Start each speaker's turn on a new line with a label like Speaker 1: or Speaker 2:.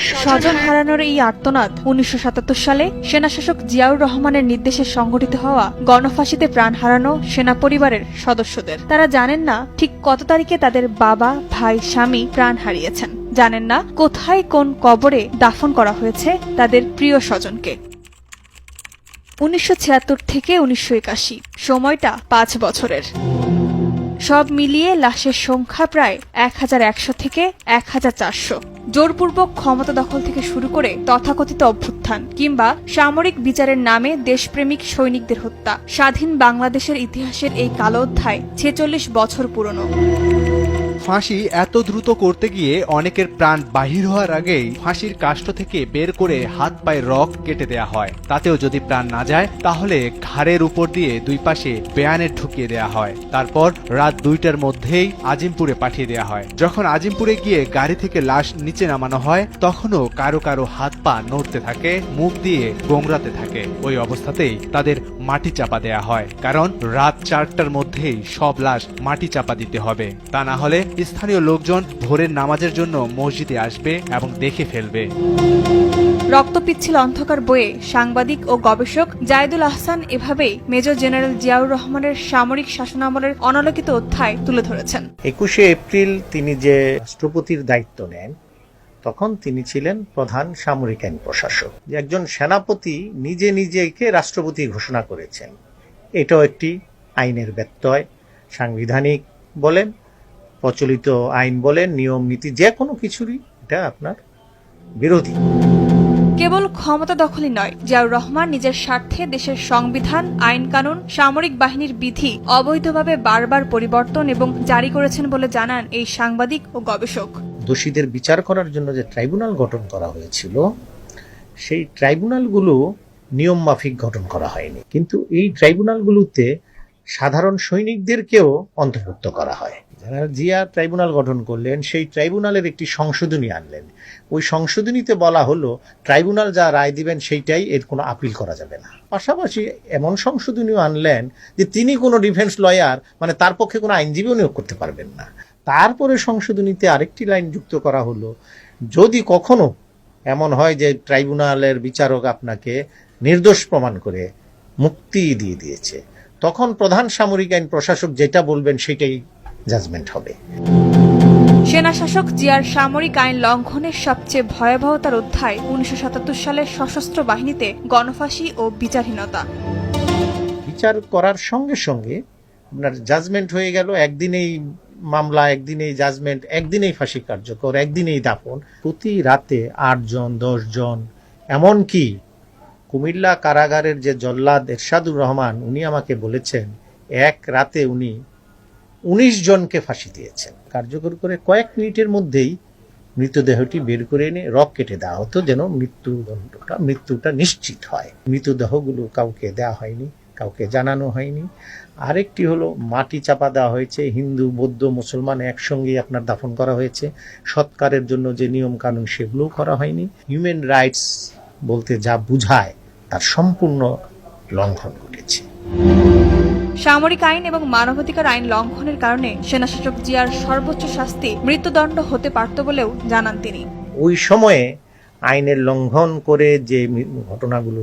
Speaker 1: স্বজন হারানোর এই আর্তনাদ ১৯৭৭ সালে সেনাশাসক জিয়াউর রহমানের নির্দেশে সংঘটিত হওয়া গণফাঁসিতে প্রাণ হারানো সেনা পরিবারের সদস্যদের। তারা জানেন না ঠিক কত তারিখে তাদের বাবা, ভাই, স্বামী প্রাণ হারিয়েছেন। জানেন না কোথায় কোন কবরে দাফন করা হয়েছে তাদের প্রিয় স্বজনকে। ১৯৭৬ থেকে ১৯৮১, সময়টা ৫ বছরের। সব মিলিয়ে লাশের সংখ্যা প্রায় ১১০০ থেকে ১৪০০। জোরপূর্বক ক্ষমতা দখল থেকে শুরু করে তথাকথিত অভ্যুত্থান কিংবা সামরিক বিচারের নামে দেশপ্রেমিক সৈনিকদের হত্যা, স্বাধীন বাংলাদেশের ইতিহাসের এই কালো অধ্যায় ৪৬ বছর পুরনো।
Speaker 2: ফাঁসি এত দ্রুত করতে গিয়ে অনেকের প্রাণ বাহির হওয়ার আগেই ফাঁসির কাষ্ঠ থেকে বের করে হাত পায়ের রক কেটে দেয়া হয়। তাতেও যদি প্রাণ না যায় তাহলে ঘাড়ের উপর দিয়ে দুই পাশে বেয়ানেট ঢুকিয়ে দেয়া হয়। তারপর রাত ২টার মধ্যেই আজিমপুরে পাঠিয়ে দেয়া হয়। যখন আজিমপুরে গিয়ে গাড়ি থেকে লাশ নিচে নামানো হয় তখনও কারো কারো হাত পা নড়তে থাকে, মুখ দিয়ে গোংরাতে থাকে। ওই অবস্থাতেই তাদের মাটি চাপা দেয়া হয়, কারণ রাত ৪টার মধ্যেই সব লাশ মাটি চাপা দিতে হবে। তা না হলে স্থানীয় লোকজন ভোরের নামাজের জন্য মসজিদে আসবে এবং দেখে ফেলবে।
Speaker 1: রক্ত পিচ্ছিল অন্ধকার বয়ে সাংবাদিক ও গবেষক জায়েদুল আহসান এভাবেই মেজর জেনারেল জিয়াউর রহমানের সামরিক শাসনামলের অনালোকিত অধ্যায় তুলে ধরেছেন।
Speaker 3: ২১শে এপ্রিল তিনি যে রাষ্ট্রপতির দায়িত্ব নেন তখন তিনি ছিলেন প্রধান সামরিক আইন প্রশাসক। একজন সেনাপতি নিজে নিজেকে রাষ্ট্রপতি ঘোষণা করেছেন, এটাও একটি আইনের ব্যত্যয়। সাংবিধানিক বলেন, প্রচলিত আইন বলেন, নিয়ম নীতি, যে কোনো কিছুরই এটা আপনার বিরোধী।
Speaker 1: কেবল ক্ষমতা দখলই নয়, জিয়াউর রহমান নিজের স্বার্থে দেশের সংবিধান, আইন কানুন, সামরিক বাহিনীর বিধি অবৈধভাবে বারবার পরিবর্তন এবং জারি করেছেন বলে জানান এই সাংবাদিক ও গবেষক।
Speaker 3: দোষীদের বিচার করার জন্য যে ট্রাইব্যুনাল গঠন করা হয়েছিল সেই ট্রাইব্যুনালগুলো নিয়ম মাফিক গঠন করা হয়নি, কিন্তু এই ট্রাইব্যুনালগুলোতে সাধারণ সৈনিকদেরকেও অন্তর্ভুক্ত করা হয়। জেনারেল জিয়া ট্রাইব্যুনাল গঠন করলেন, সেই ট্রাইব্যুনালের একটি সংশোধনী আনলেন। ওই সংশোধনীতে বলা হলো ট্রাইব্যুনাল যা রায় দিবেন সেইটাই, এর কোনো আপিল করা যাবে না। পাশাপাশি এমন সংশোধনীও আনলেন যে তিনি কোনো ডিফেন্স লয়ার, মানে তার পক্ষে কোনো আইনজীবীও নিয়োগ করতে পারবেন না। তারপরে সংশোধনীতে আরেকটি লাইন যুক্ত করা হলো, যদি কখনো এমন হয় যে ট্রাইব্যুনালের বিচারক আপনাকে নির্দোষ প্রমাণ করে মুক্তি দিয়ে দিয়েছে, তখন প্রধান সামরিক আইন প্রশাসক যেটা বলবেন সেটাই জাজমেন্ট হবে।
Speaker 1: সেনাশাসক জিয়ার সামরিক আইন লঙ্ঘনের সবচেয়ে ভয়াবহতার অধ্যায় ১৯৭৭ সালের সশস্ত্র বাহিনীতে গণফাঁসি ও বিচারহীনতা।
Speaker 3: বিচার করার সঙ্গে সঙ্গে আপনার জাজমেন্ট হয়ে গেল, একদিনেই মামলা, একদিনেই জাজমেন্ট, একদিনেই ফাঁসি কার্যকর, একদিনেই দাফন। প্রতি রাতে ৮ জন ১০ জন, এমনকি কুমিল্লা কারাগারের যে জল্লাদ এরশাদুর রহমান, উনি আমাকে বলেছেন এক রাতে উনি ১৯ জনকে ফাঁসি দিয়েছেন। কার্যকর করে কয়েক মিনিটের মধ্যেই মৃতদেহটি বের করে এনে রক কেটে দেওয়া হতো, যেন মৃত্যুটা নিশ্চিত হয়। মৃতদেহগুলো কাউকে দেওয়া হয়নি, কাউকে জানানো হয়নি। আরেকটি হলো মাটি চাপা দেওয়া হয়েছে, হিন্দু, বৌদ্ধ, মুসলমান একসঙ্গেই আপনার দাফন করা হয়েছে। সৎকারের জন্য যে নিয়ম কানুন সেগুলোও করা হয়নি। হিউম্যান রাইটস বলতে যা বুঝায় তার সম্পূর্ণ লঙ্ঘন ঘটেছে।
Speaker 1: সামরিক আইন এবং মানবাধিকার আইন লঙ্ঘনের কারণে সেনাশাসক জিয়ার সর্বোচ্চ শাস্তি মৃত্যুদণ্ড হতে পারত বলেও জানান তিনি।
Speaker 3: ওই সময়ে আইনের লঙ্ঘন করে যে ঘটনাগুলো